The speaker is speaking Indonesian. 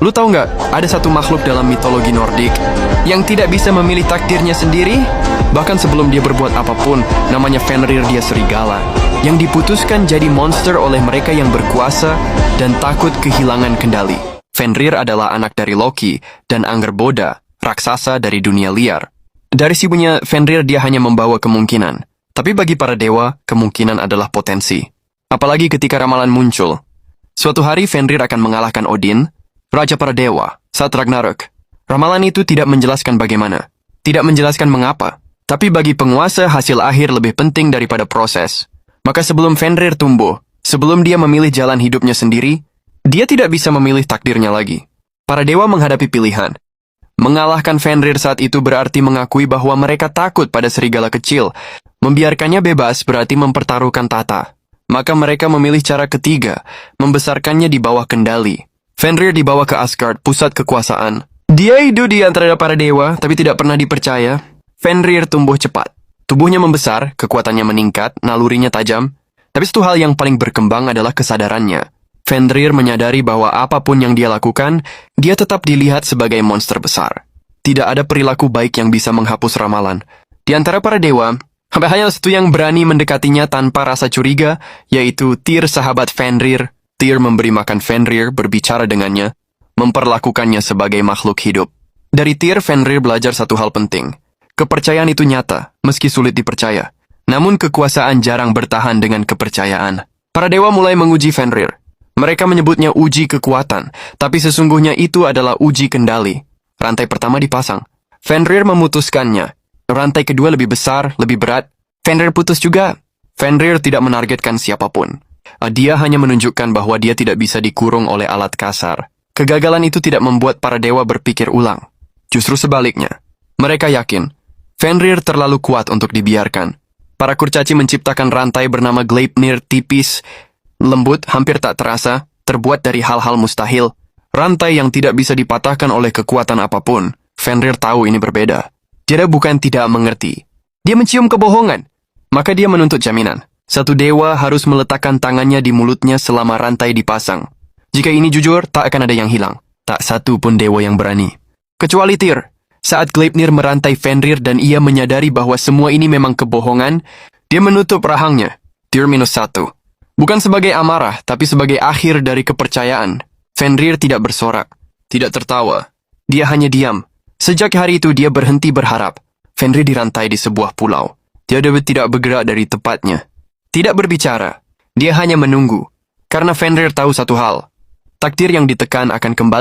Lu tahu nggak, ada satu makhluk dalam mitologi Nordik yang tidak bisa memilih takdirnya sendiri? Bahkan sebelum dia berbuat apapun, namanya Fenrir, dia serigala yang diputuskan jadi monster oleh mereka yang berkuasa dan takut kehilangan kendali. Fenrir adalah anak dari Loki dan Angerboda, raksasa dari dunia liar. Dari sibuknya Fenrir, dia hanya membawa kemungkinan. Tapi bagi para dewa, kemungkinan adalah potensi. Apalagi ketika ramalan muncul. Suatu hari Fenrir akan mengalahkan Odin, raja para dewa, saat Ragnarok. Ramalan itu tidak menjelaskan bagaimana, tidak menjelaskan mengapa. Tapi bagi penguasa, hasil akhir lebih penting daripada proses. Maka sebelum Fenrir tumbuh, sebelum dia memilih jalan hidupnya sendiri, dia tidak bisa memilih takdirnya lagi. Para dewa menghadapi pilihan. Mengalahkan Fenrir saat itu berarti mengakui bahwa mereka takut pada serigala kecil. Membiarkannya bebas berarti mempertaruhkan tata. Maka mereka memilih cara ketiga, membesarkannya di bawah kendali. Fenrir dibawa ke Asgard, pusat kekuasaan. Dia hidup di antara para dewa, tapi tidak pernah dipercaya. Fenrir tumbuh cepat. Tubuhnya membesar, kekuatannya meningkat, nalurinya tajam. Tapi satu hal yang paling berkembang adalah kesadarannya. Fenrir menyadari bahwa apapun yang dia lakukan, dia tetap dilihat sebagai monster besar. Tidak ada perilaku baik yang bisa menghapus ramalan. Di antara para dewa, hanya satu yang berani mendekatinya tanpa rasa curiga, yaitu Tyr, sahabat Fenrir. Tyr memberi makan Fenrir, berbicara dengannya, memperlakukannya sebagai makhluk hidup. Dari Tyr, Fenrir belajar satu hal penting. Kepercayaan itu nyata, meski sulit dipercaya. Namun kekuasaan jarang bertahan dengan kepercayaan. Para dewa mulai menguji Fenrir. Mereka menyebutnya uji kekuatan, tapi sesungguhnya itu adalah uji kendali. Rantai pertama dipasang. Fenrir memutuskannya. Rantai kedua lebih besar, lebih berat. Fenrir putus juga. Fenrir tidak menargetkan siapapun. Dia hanya menunjukkan bahwa dia tidak bisa dikurung oleh alat kasar. Kegagalan itu tidak membuat para dewa berpikir ulang. Justru sebaliknya. Mereka yakin Fenrir terlalu kuat untuk dibiarkan. Para kurcaci menciptakan rantai bernama Gleipnir, tipis, lembut, hampir tak terasa, terbuat dari hal-hal mustahil. Rantai yang tidak bisa dipatahkan oleh kekuatan apapun. Fenrir tahu ini berbeda. Dia bukan tidak mengerti. Dia mencium kebohongan. Maka dia menuntut jaminan. Satu dewa harus meletakkan tangannya di mulutnya selama rantai dipasang. Jika ini jujur, tak akan ada yang hilang. Tak satu pun dewa yang berani. Kecuali Tyr. Saat Gleipnir merantai Fenrir dan ia menyadari bahwa semua ini memang kebohongan, dia menutup rahangnya. Tyr -1. Bukan sebagai amarah, tapi sebagai akhir dari kepercayaan. Fenrir tidak bersorak, tidak tertawa. Dia hanya diam. Sejak hari itu dia berhenti berharap. Fenrir dirantai di sebuah pulau. Dia tidak bergerak dari tempatnya. Tidak berbicara. Dia hanya menunggu. Karena Fenrir tahu satu hal. Takdir yang ditekan akan kembali.